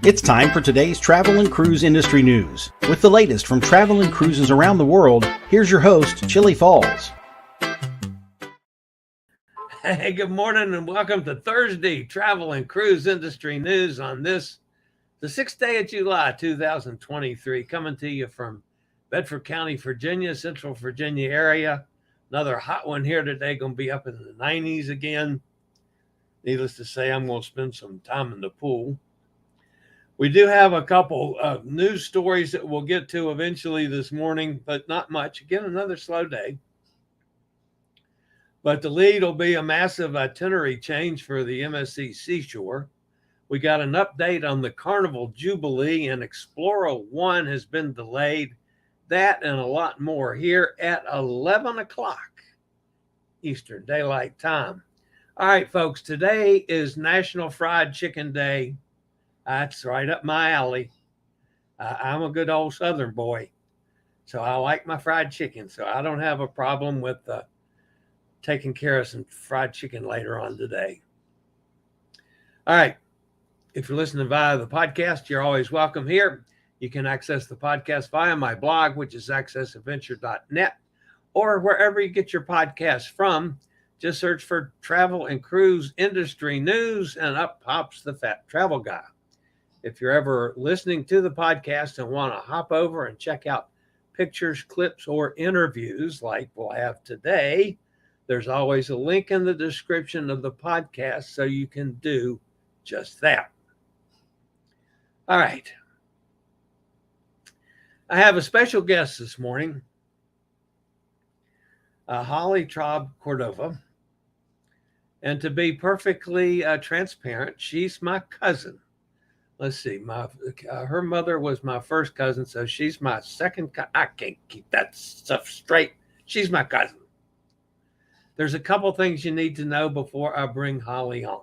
It's time for today's travel and cruise industry news. With the latest from travel and cruises around the world, here's your host, Chillie Falls. Hey, good morning and welcome to Thursday Travel and Cruise Industry News on the 6th day of July, 2023, coming to you from Bedford County, Virginia, Central Virginia area. Another hot one here today, going to be up in the 90s again. Needless to say, I'm going to spend some time in the pool. We do have a couple of news stories that we'll get to eventually this morning, but not much. Again, another slow day. But the lead will be a massive itinerary change for the MSC Seashore. We got an update on the Carnival Jubilee, and Explora I has been delayed. That and a lot more here at 11 o'clock Eastern Daylight Time. All right, folks, today is National Fried Chicken Day. That's right up my alley. I'm a good old Southern boy, so I like my fried chicken, so I don't have a problem with taking care of some fried chicken later on today. All right. If you're listening via the podcast, you're always welcome here. You can access the podcast via my blog, which is accessadventure.net, or wherever you get your podcasts from. Just search for Travel and Cruise Industry News, and up pops the Fat Travel Guy. If you're ever listening to the podcast and want to hop over and check out pictures, clips, or interviews like we'll have today, there's always a link in the description of the podcast so you can do just that. All right. I have a special guest this morning, Holly Traube Cordova. And to be perfectly transparent, she's my cousin. Let's see, her mother was my first cousin, so she's my second cousin. I can't keep that stuff straight. She's my cousin. There's a couple things you need to know before I bring Holly on.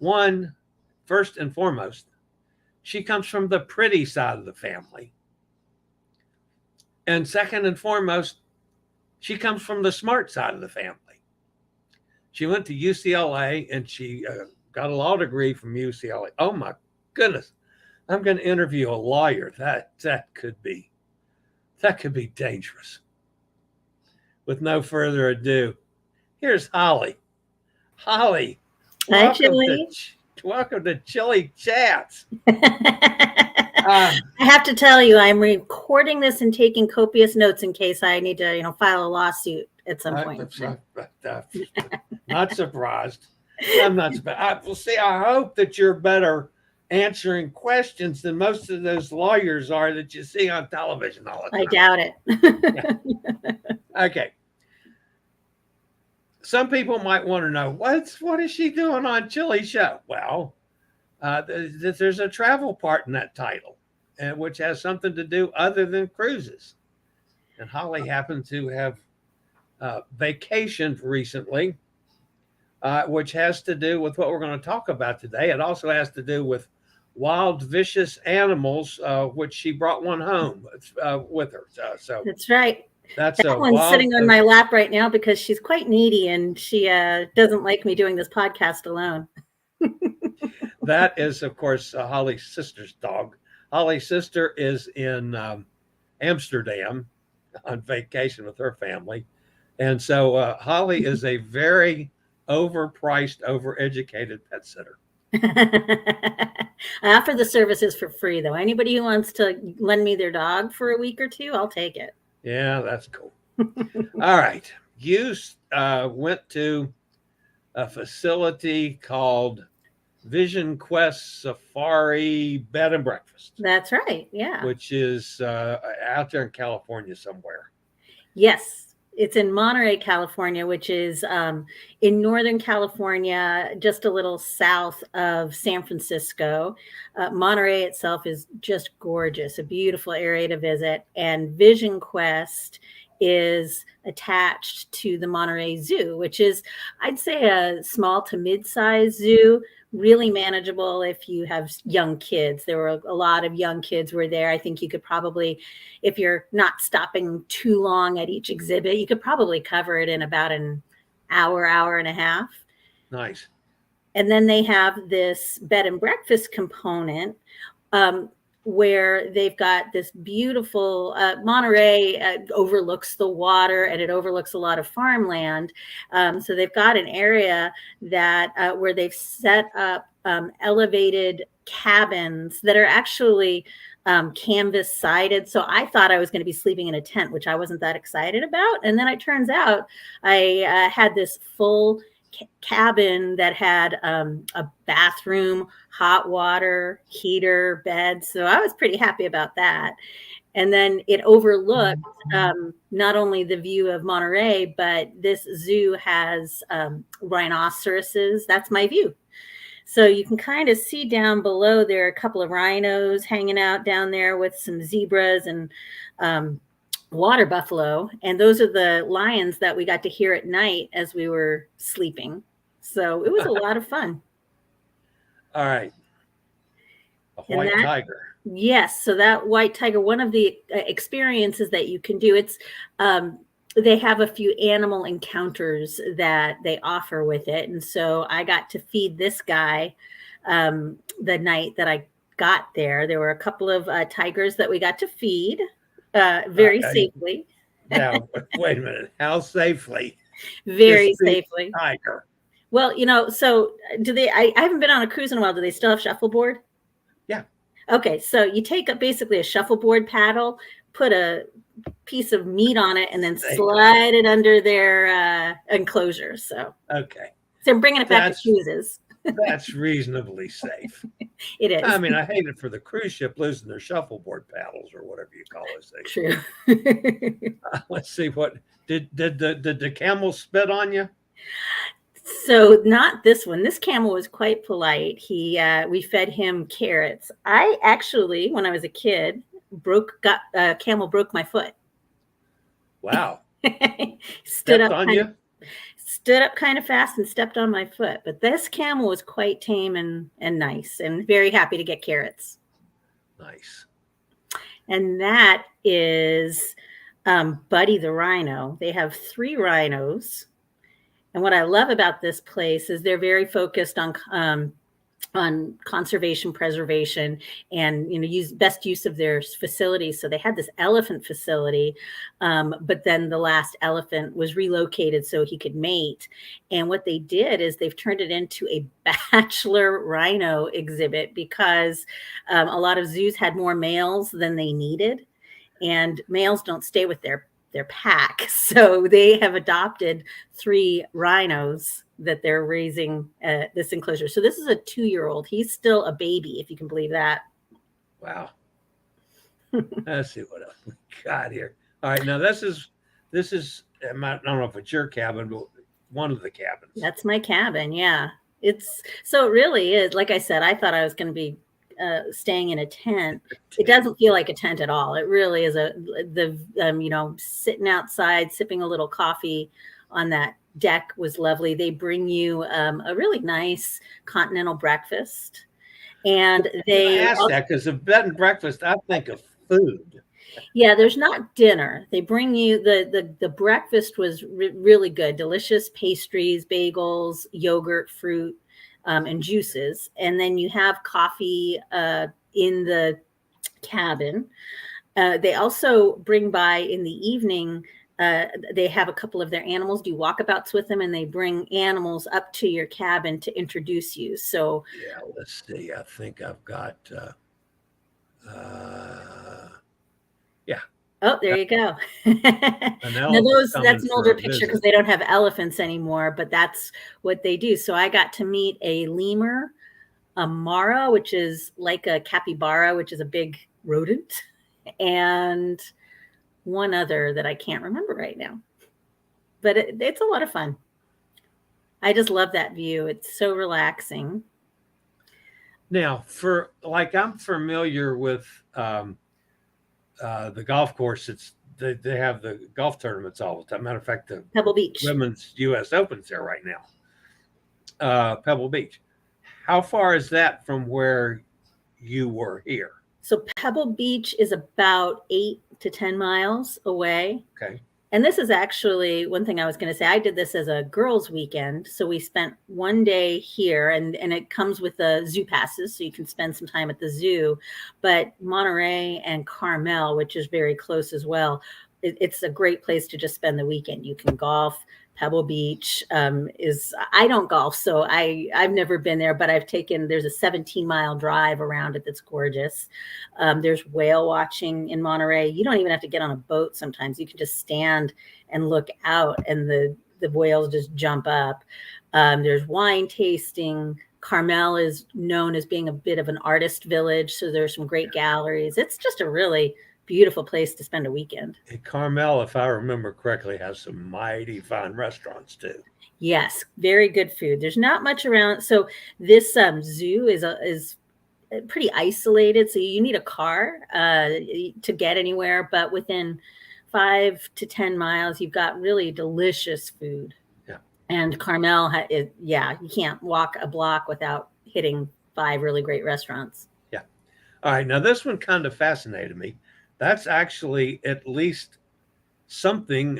One, first and foremost, she comes from the pretty side of the family. And second and foremost, she comes from the smart side of the family. She went to UCLA and she got a law degree from UCLA. Oh my goodness. I'm going to interview a lawyer. That could be dangerous. With no further ado, here's Holly. Holly, hi, Chillie. Welcome to Chillie Chats. I have to tell you, I'm recording this and taking copious notes in case I need to, file a lawsuit at some point. Not surprised. I'm not surprised. I hope that you're better answering questions than most of those lawyers are that you see on television all the time. I doubt it. Yeah. Okay. Some people might want to know, what is she doing on Chillie's show? Well, there's a travel part in that title, which has something to do other than cruises. And Holly happened to have vacationed recently, which has to do with what we're going to talk about today. It also has to do with wild, vicious animals, which she brought one home with her. So that's right. That one's sitting on my lap right now because she's quite needy and she doesn't like me doing this podcast alone. That is, of course, Holly's sister's dog. Holly's sister is in Amsterdam on vacation with her family. And so Holly is a very overpriced, overeducated pet sitter. I offer the services for free, though. Anybody who wants to lend me their dog for a week or two, I'll take it. Yeah, that's cool. All right. You went to a facility called Vision Quest Safari Bed and Breakfast. That's right. Yeah. Which is out there in California somewhere. Yes. It's in Monterey, California, which is in Northern California, just a little south of San Francisco. Monterey itself is just gorgeous, a beautiful area to visit. And Vision Quest is attached to the Monterey Zoo, which is, I'd say, a small to mid-sized zoo, really manageable if you have young kids. There were a lot of young kids were there. I think you could probably, if you're not stopping too long at each exhibit, you could probably cover it in about an hour and a half. Nice. And then they have this bed and breakfast component, where they've got this beautiful Monterey overlooks the water, and it overlooks a lot of farmland. So they've got an area that where they've set up elevated cabins that are actually canvas sided. So I thought I was going to be sleeping in a tent, which I wasn't that excited about. And then it turns out I had this full cabin that had a bathroom, hot water, heater, bed. So I was pretty happy about that. And then it overlooked not only the view of Monterey, but this zoo has rhinoceroses. That's my view. So you can kind of see down below there are a couple of rhinos hanging out down there with some zebras and water buffalo. And those are the lions that we got to hear at night as we were sleeping. So it was a lot of fun. All right. A white tiger. Yes. So that white tiger, one of the experiences that you can do, it's they have a few animal encounters that they offer with it. And so I got to feed this guy the night that I got there. There were a couple of tigers that we got to feed very safely. Now, wait a minute. How safely? Very safely. Tiger. Well, you know, so do they, I haven't been on a cruise in a while. Do they still have shuffleboard? Yeah. Okay. So you take up basically a shuffleboard paddle, put a piece of meat on it, and then slide it under their enclosure. So, okay. So I'm bringing it back to cruises. That's reasonably safe. It is. I mean, I hate it for the cruise ship losing their shuffleboard paddles or whatever you call those things. True. Let's see, what did the camel spit on you? So not this one. This camel was quite polite. We fed him carrots. I actually, when I was a kid, camel broke my foot. Wow. Stood up kind of fast and stepped on my foot. But this camel was quite tame and nice, and very happy to get carrots. Nice. And that is Buddy the rhino. They have 3 rhinos. And what I love about this place is they're very focused on conservation, preservation, and best use of their facilities. So they had this elephant facility, but then the last elephant was relocated so he could mate. And what they did is they've turned it into a bachelor rhino exhibit because a lot of zoos had more males than they needed, and males don't stay with their pack. So they have adopted 3 rhinos that they're raising this enclosure. So this is a 2-year-old. He's still a baby, if you can believe that. Wow. Let's see what else we got here. All right. Now this is, I don't know if it's your cabin, but one of the cabins. That's my cabin. Yeah. It really is. Like I said, I thought I was going to be staying in a tent. It doesn't feel like a tent at all. It really is sitting outside, sipping a little coffee on that deck was lovely. They bring you a really nice continental breakfast, and they ask that because of bed and breakfast, I think of food. Yeah, there's not dinner. They bring you the breakfast was really good, delicious pastries, bagels, yogurt, fruit, and juices. And then you have coffee in the cabin. They also bring by in the evening. They have a couple of their animals do walkabouts with them, and they bring animals up to your cabin to introduce you. So yeah, let's see. I think I've got. Yeah. Oh, there you go. Now that's an older picture because they don't have elephants anymore, but that's what they do. So I got to meet a lemur, a mara, which is like a capybara, which is a big rodent, and one other that I can't remember right now. But it's a lot of fun. I just love that view. It's so relaxing. Now, I'm familiar with the golf course. They have the golf tournaments all the time. Matter of fact, the Pebble Beach Women's U.S. Open's there right now. Pebble Beach. How far is that from where you were here? So Pebble Beach is about 8 to 10 miles away. Okay. And this is actually one thing I was going to say. I did this as a girls' weekend. So we spent one day here, and it comes with the zoo passes. So you can spend some time at the zoo. But Monterey and Carmel, which is very close as well, it's a great place to just spend the weekend. You can golf. Pebble Beach I don't golf, so I've never been there, but there's a 17-mile drive around it that's gorgeous. There's whale watching in Monterey. You don't even have to get on a boat sometimes. You can just stand and look out, and the whales just jump up. There's wine tasting. Carmel is known as being a bit of an artist village, so there's some great galleries. It's just a really beautiful place to spend a weekend. Carmel, if I remember correctly, has some mighty fine restaurants too. Yes, very good food. There's not much around. So this zoo is pretty isolated. So you need a car to get anywhere. But within 5 to 10 miles, you've got really delicious food. Yeah. And Carmel, you can't walk a block without hitting 5 really great restaurants. Yeah. All right. Now this one kind of fascinated me. That's actually at least something,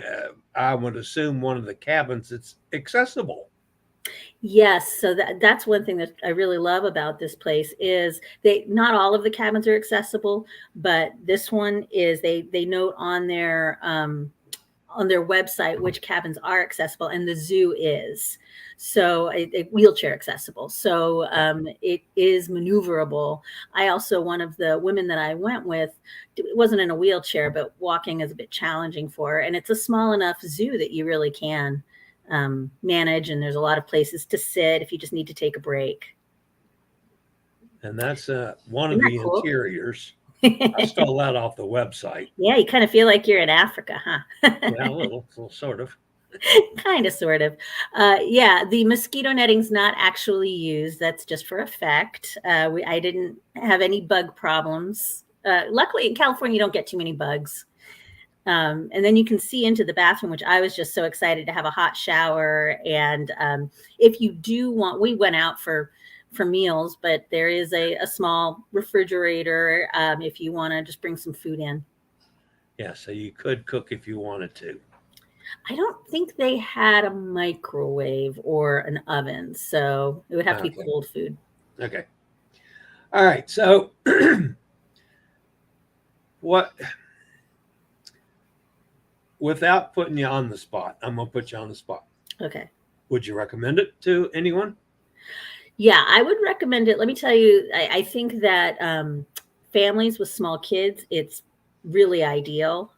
I would assume, one of the cabins that's accessible. Yes, so that's one thing that I really love about this place is not all of the cabins are accessible, but this one is they note on their website which cabins are accessible, and the zoo is. So it wheelchair accessible. So it is maneuverable. One of the women that I went with, it wasn't in a wheelchair, but walking is a bit challenging for her. And it's a small enough zoo that you really can manage. And there's a lot of places to sit if you just need to take a break. And that's one of the cool interiors. I stole that off the website. Yeah, you kind of feel like you're in Africa, huh? Yeah, a little sort of. Kind of, sort of. The mosquito netting's not actually used. That's just for effect. I didn't have any bug problems. Luckily, in California, you don't get too many bugs. And then you can see into the bathroom, which I was just so excited to have a hot shower. And if you do want, we went out for meals, but there is a small refrigerator if you want to just bring some food in. Yeah, so you could cook if you wanted to. I don't think they had a microwave or an oven, so it would have to be cold food. Okay. All right. So without putting you on the spot, I'm going to put you on the spot. Okay. Would you recommend it to anyone? Yeah, I would recommend it. Let me tell you, I think that families with small kids, it's really ideal.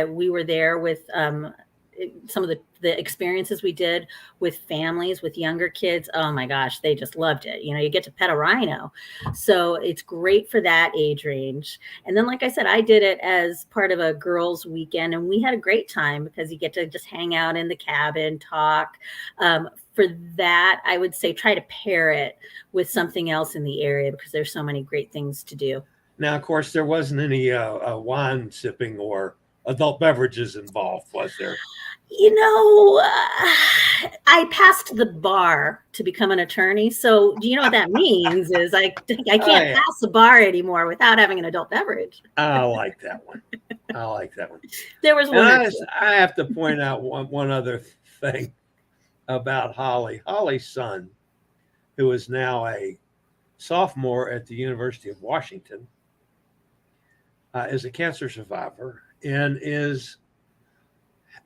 We were there with some of the experiences we did with families with younger kids. Oh my gosh, they just loved it. You get to pet a rhino. So it's great for that age range. And then, like I said, I did it as part of a girls' weekend, and we had a great time because you get to just hang out in the cabin, talk. For that, I would say try to pair it with something else in the area because there's so many great things to do. Now, of course, there wasn't any wine sipping or adult beverages involved, was there? I passed the bar to become an attorney. So do you know what that means is I can't pass the bar anymore without having an adult beverage. I like that one. There was one. I have to point out one other thing about Holly. Holly's son, who is now a sophomore at the University of Washington, is a cancer survivor and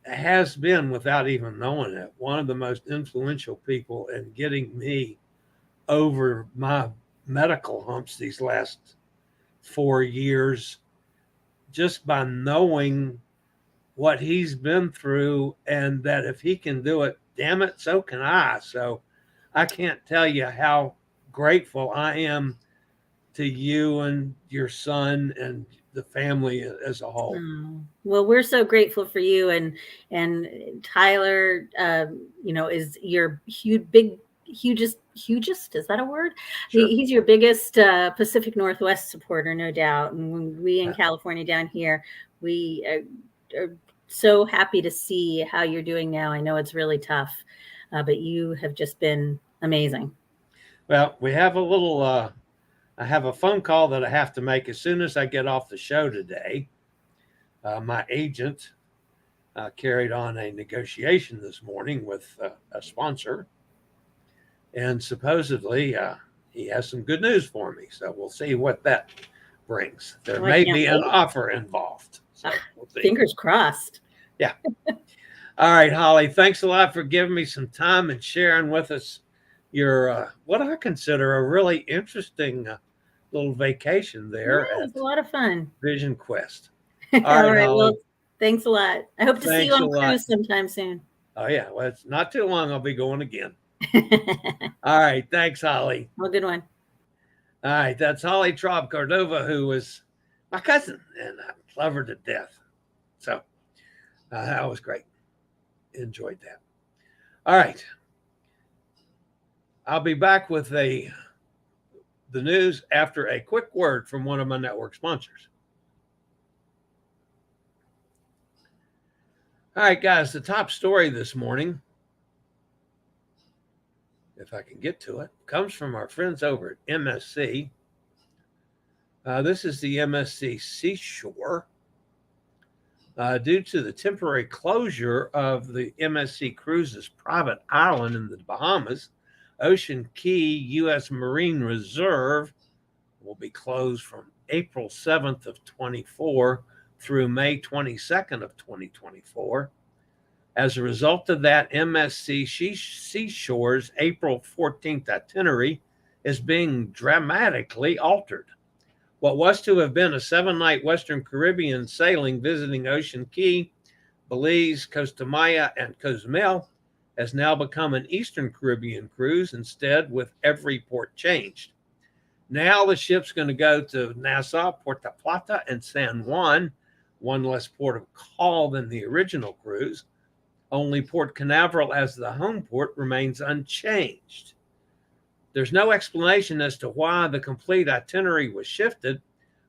has been, without even knowing it, one of the most influential people in getting me over my medical humps these last 4 years, just by knowing what he's been through, and that if he can do it, damn it, so can I. So I can't tell you how grateful I am to you and your son and the family as a whole. Well, we're so grateful for you, and Tyler, is your hugest, is that a word? Sure. He's your biggest Pacific Northwest supporter, no doubt. And when we in California down here, we are so happy to see how you're doing now. I know it's really tough, but you have just been amazing. Well, we have I have a phone call that I have to make as soon as I get off the show today. My agent carried on a negotiation this morning with a sponsor, and supposedly he has some good news for me. So we'll see what that brings. There may be an offer involved. So we'll see. Fingers crossed. Yeah. All right, Holly, thanks a lot for giving me some time and sharing with us your what I consider a really interesting little vacation there. Yeah, it was a lot of fun. Vision Quest. All right, Holly. well, thanks a lot. I hope to see you on cruise sometime soon. Oh, yeah. Well, it's not too long. I'll be going again. All right. Thanks, Holly. Well, good one. All right. That's Holly Traube Cordova, who was my cousin, and I love her to death. So that was great. Enjoyed that. All right. I'll be back with the news after a quick word from one of my network sponsors. All right, guys, the top story this morning, if I can get to it, comes from our friends over at MSC. This is the MSC Seashore. Due to the temporary closure of the MSC Cruises private island in the Bahamas, Ocean Key U.S. Marine Reserve will be closed from April 7th of 24 through May 22nd of 2024. As a result of that, MSC Seashore's April 14th itinerary is being dramatically altered. What was to have been a 7-night Western Caribbean sailing visiting Ocean Key, Belize, Costa Maya, and Cozumel has now become an Eastern Caribbean cruise instead, with every port changed. Now the ship's going to go to Nassau, Puerto Plata, and San Juan, one less port of call than the original cruise. Only Port Canaveral as the home port remains unchanged. There's no explanation as to why the complete itinerary was shifted,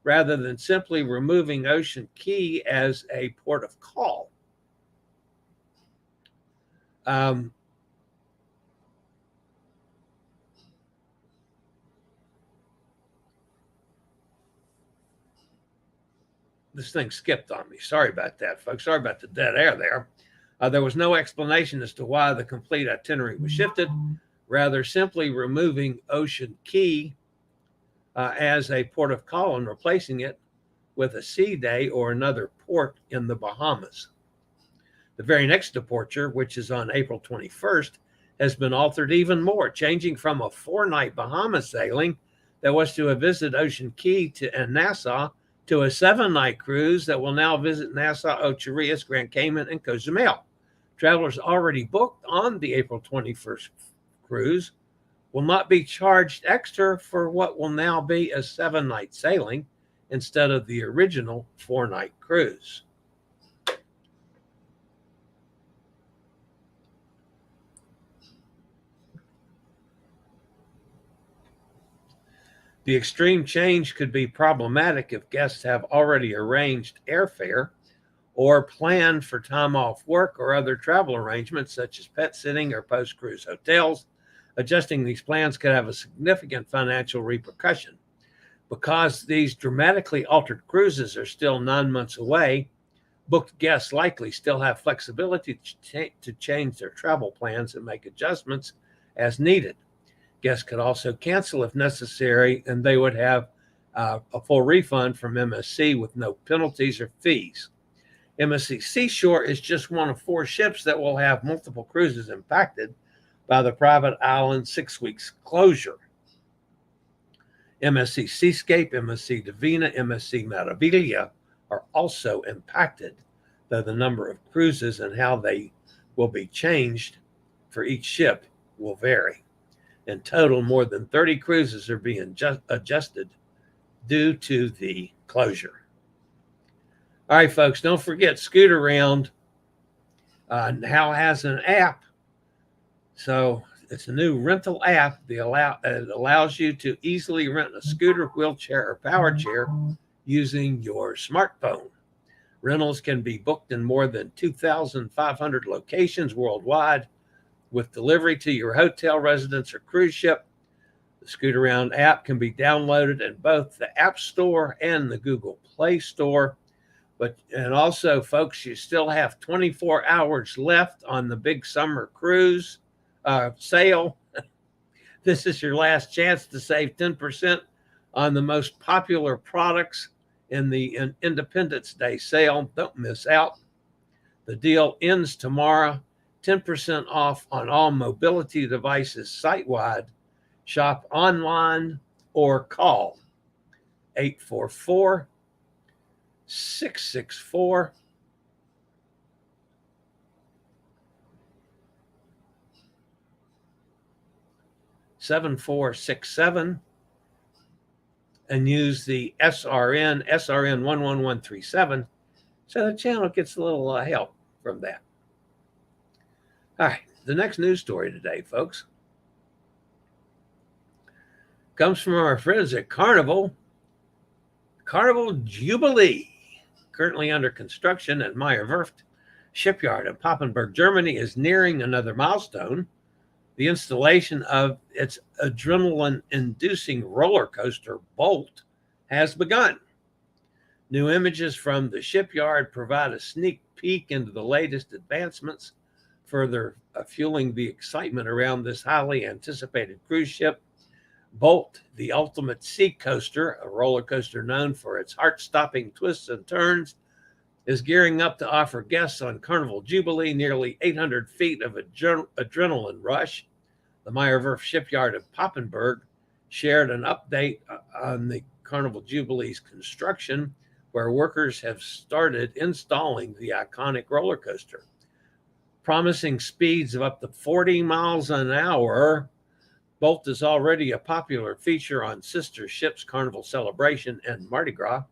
rather than simply removing Ocean Key as a port of call. This thing skipped on me. Sorry about that, folks. Sorry about the dead air there. There was no explanation as to why the complete itinerary was shifted, rather simply removing Ocean Key as a port of call and replacing it with a sea day or another port in the Bahamas. The very next departure, which is on April 21st, has been altered even more, changing from a 4-night Bahamas sailing that was to have visited Ocean Key and Nassau to a 7-night cruise that will now visit Nassau, Ocherius, Grand Cayman, and Cozumel. Travelers already booked on the April 21st cruise will not be charged extra for what will now be a 7-night sailing instead of the original 4-night cruise. The extreme change could be problematic if guests have already arranged airfare or planned for time off work or other travel arrangements such as pet sitting or post-cruise hotels. Adjusting these plans could have a significant financial repercussion. Because these dramatically altered cruises are still 9 months away, booked guests likely still have flexibility to change their travel plans and make adjustments as needed. Guests could also cancel if necessary, and they would have a full refund from MSC with no penalties or fees. MSC Seashore is just one of 4 ships that will have multiple cruises impacted by the private island 6 weeks closure. MSC Seascape, MSC Divina, MSC Meraviglia are also impacted, though the number of cruises and how they will be changed for each ship will vary. In total, more than 30 cruises are being adjusted due to the closure. All right, folks, don't forget Scootaround now has an app. So it's a new rental app that allows you to easily rent a scooter, wheelchair, or power chair using your smartphone. Rentals can be booked in more than 2,500 locations worldwide with delivery to your hotel, residence, or cruise ship. The Scootaround app can be downloaded in both the App Store and the Google Play Store. And also, folks, you still have 24 hours left on the big summer cruise sale. This is your last chance to save 10% on the most popular products in the Independence Day sale. Don't miss out. The deal ends tomorrow. 10% off on all mobility devices site-wide. Shop online or call 844-664 7467 and use the SRN 11137 so the channel gets a little help from that. All right, the next news story today, folks, comes from our friends at Carnival Jubilee, currently under construction at Meyer Werft Shipyard in Papenburg, Germany, is nearing another milestone. The installation of its adrenaline-inducing roller coaster, Bolt, has begun. New images from the shipyard provide a sneak peek into the latest advancements, further fueling the excitement around this highly anticipated cruise ship. Bolt, the ultimate sea coaster, a roller coaster known for its heart-stopping twists and turns, is gearing up to offer guests on Carnival Jubilee nearly 800 feet of adrenaline rush. The Meyer Werft Shipyard of Papenburg shared an update on the Carnival Jubilee's construction, where workers have started installing the iconic roller coaster. Promising speeds of up to 40 miles an hour, Bolt is already a popular feature on sister ships Carnival Celebration and Mardi Gras.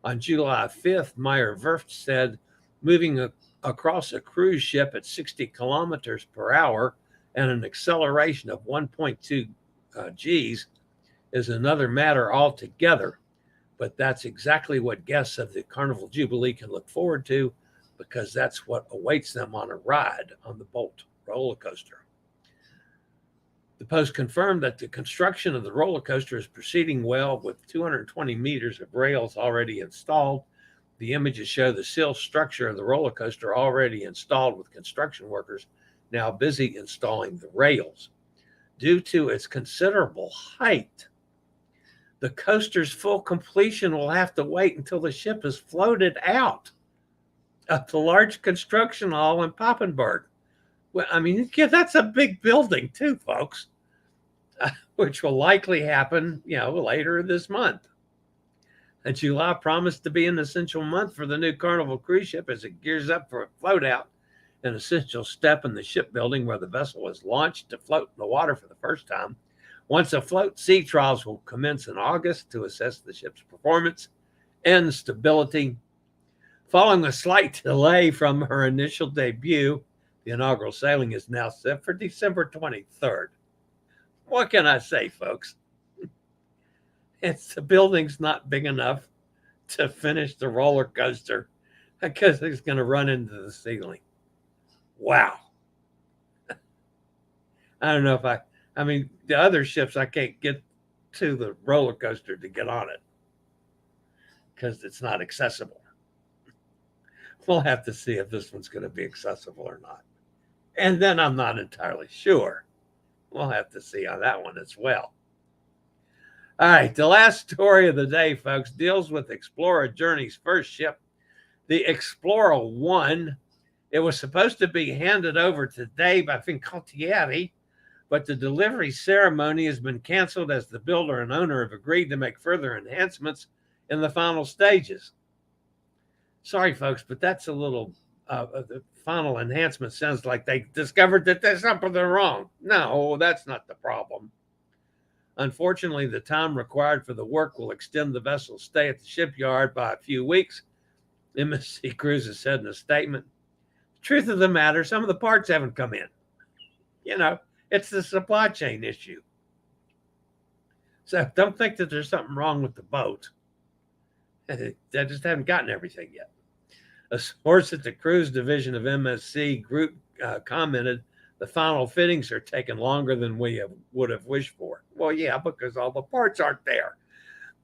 On July 5th, Meyer Werft said moving across a cruise ship at 60 kilometers per hour and an acceleration of 1.2 Gs is another matter altogether. But that's exactly what guests of the Carnival Jubilee can look forward to, because that's what awaits them on a ride on the Bolt roller coaster. The Post confirmed that the construction of the roller coaster is proceeding well, with 220 meters of rails already installed. The images show the steel structure of the roller coaster already installed, with construction workers now busy installing the rails. Due to its considerable height, the coaster's full completion will have to wait until the ship is floated out of the large construction hall in Papenburg. Well, I mean, that's a big building too, folks, which will likely happen, later this month. And July promised to be an essential month for the new Carnival cruise ship as it gears up for a float out, an essential step in the shipbuilding where the vessel was launched to float in the water for the first time. Once afloat, sea trials will commence in August to assess the ship's performance and stability. Following a slight delay from her initial debut, the inaugural sailing is now set for December 23rd. What can I say, folks? The building's not big enough to finish the roller coaster because it's going to run into the ceiling. Wow. I don't know if the other ships, I can't get to the roller coaster to get on it because it's not accessible. We'll have to see if this one's going to be accessible or not. And then I'm not entirely sure. We'll have to see on that one as well. All right, the last story of the day, folks, deals with Explora Journey's first ship, the Explora I. It was supposed to be handed over today by Fincantieri, but the delivery ceremony has been canceled as the builder and owner have agreed to make further enhancements in the final stages. Sorry, folks, but that's a little, the final enhancement sounds like they discovered that there's something wrong. No, that's not the problem. Unfortunately, the time required for the work will extend the vessel's stay at the shipyard by a few weeks, MSC Cruises said in a statement. The truth of the matter, some of the parts haven't come in. It's the supply chain issue. So don't think that there's something wrong with the boat. They just haven't gotten everything yet. A source at the cruise division of MSC Group commented, the final fittings are taking longer than we would have wished for. Well, yeah, because all the parts aren't there.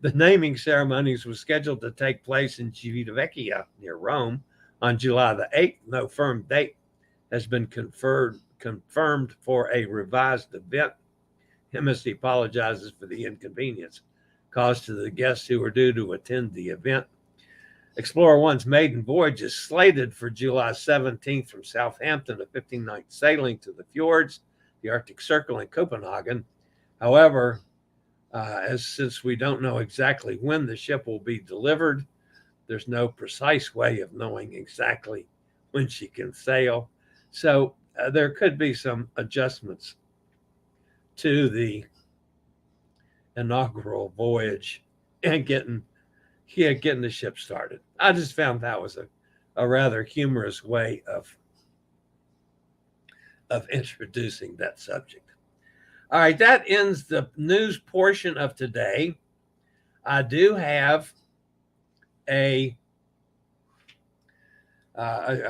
The naming ceremonies was scheduled to take place in Civitavecchia near Rome on July the 8th. No firm date has been confirmed for a revised event. MSC apologizes for the inconvenience caused to the guests who were due to attend the event. Explorer One's maiden voyage is slated for July 17th from Southampton, a 15-night sailing to the fjords, the Arctic Circle, and Copenhagen. However, since we don't know exactly when the ship will be delivered, there's no precise way of knowing exactly when she can sail. So there could be some adjustments to the inaugural voyage and getting the ship started. I just found that was a rather humorous way of introducing that subject. All right, that ends the news portion of today. I do have a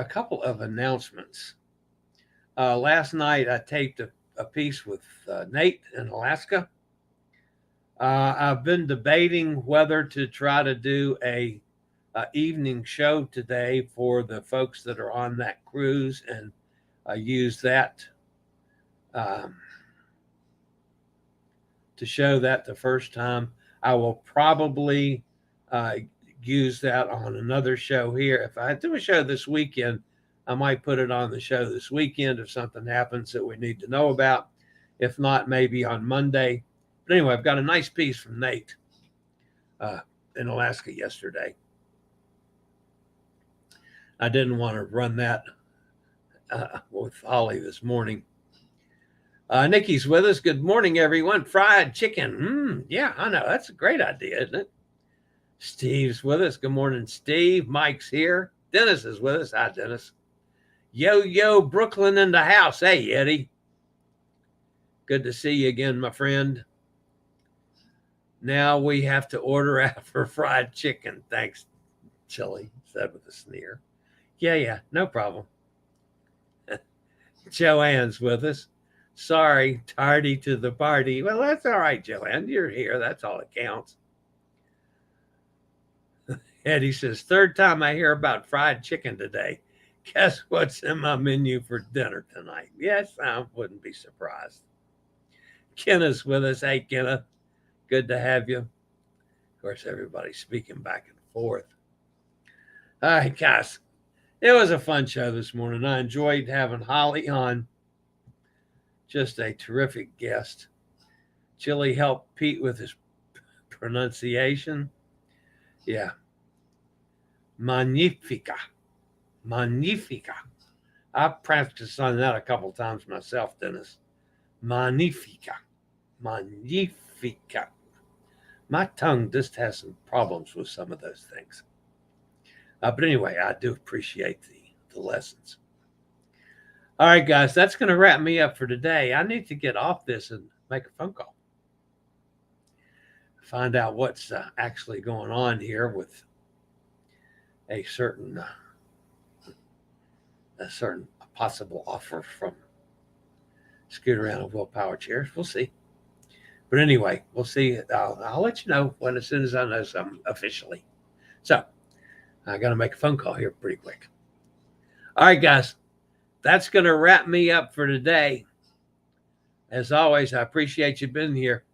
couple of announcements. Last night I taped a piece with Nate in Alaska. I've been debating whether to try to do a evening show today for the folks that are on that cruise and use that to show that the first time. I will probably use that on another show here. If I do a show this weekend, I might put it on the show this weekend if something happens that we need to know about. If not, maybe on Monday. But anyway, I've got a nice piece from Nate in Alaska yesterday. I didn't want to run that with Holly this morning. Nikki's with us. Good morning, everyone. Fried chicken. Yeah, I know. That's a great idea, isn't it? Steve's with us. Good morning, Steve. Mike's here. Dennis is with us. Hi, Dennis. Yo, Brooklyn in the house. Hey, Eddie. Good to see you again, my friend. Now we have to order out for fried chicken. Thanks, Chillie, said with a sneer. Yeah, no problem. Joanne's with us. Sorry, tardy to the party. Well, that's all right, Joanne. You're here. That's all that counts. Eddie says, third time I hear about fried chicken today. Guess what's in my menu for dinner tonight? Yes, I wouldn't be surprised. Kenneth's with us. Hey, Kenneth. Good to have you. Of course, everybody's speaking back and forth. All right, guys. It was a fun show this morning. I enjoyed having Holly on. Just a terrific guest. Chillie helped Pete with his pronunciation. Yeah. Magnifica. I practiced on that a couple times myself, Dennis. Magnifica. My tongue just has some problems with some of those things. But anyway, I do appreciate the lessons. All right, guys, that's going to wrap me up for today. I need to get off this and make a phone call. Find out what's actually going on here with a certain possible offer from Scooter and Willpower Chairs. We'll see. But anyway, we'll see. I'll let you know as soon as I know something officially. So I got to make a phone call here pretty quick. All right, guys. That's going to wrap me up for today. As always, I appreciate you being here.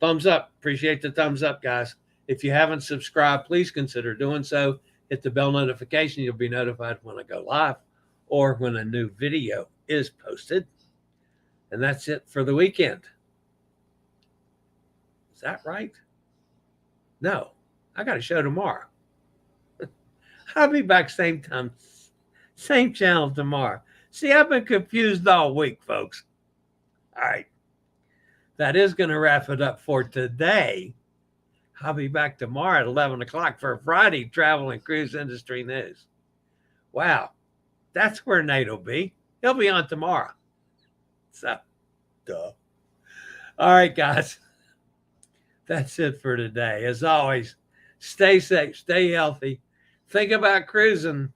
Thumbs up. Appreciate the thumbs up, guys. If you haven't subscribed, please consider doing so. Hit the bell notification. You'll be notified when I go live or when a new video is posted. And that's it for the weekend. Is that right? No, I got a show tomorrow. I'll be back same time, same channel tomorrow. See, I've been confused all week, folks. All right. That is going to wrap it up for today. I'll be back tomorrow at 11 o'clock for Friday Travel and Cruise Industry News. Wow. That's where Nate will be. He'll be on tomorrow. So, duh. All right, guys. That's it for today. As always, stay safe, stay healthy. Think about cruising.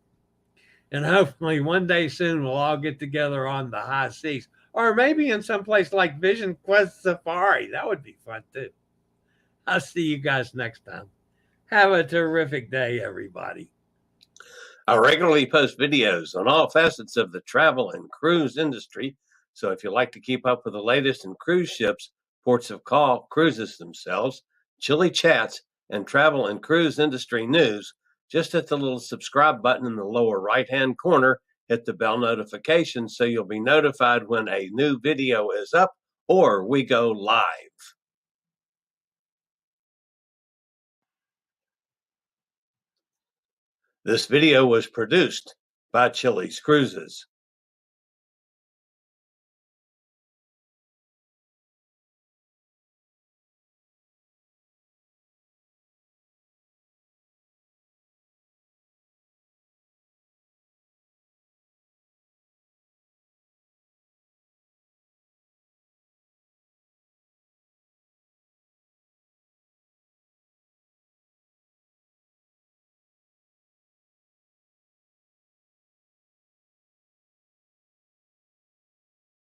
And hopefully one day soon we'll all get together on the high seas. Or maybe in some place like Vision Quest Safari. That would be fun too. I'll see you guys next time. Have a terrific day, everybody. I regularly post videos on all facets of the travel and cruise industry. So if you like to keep up with the latest in cruise ships, ports of call, cruises themselves, Chillie chats, and travel and cruise industry news, just hit the little subscribe button in the lower right-hand corner. Hit the bell notification so you'll be notified when a new video is up or we go live. This video was produced by Chillie's Cruises.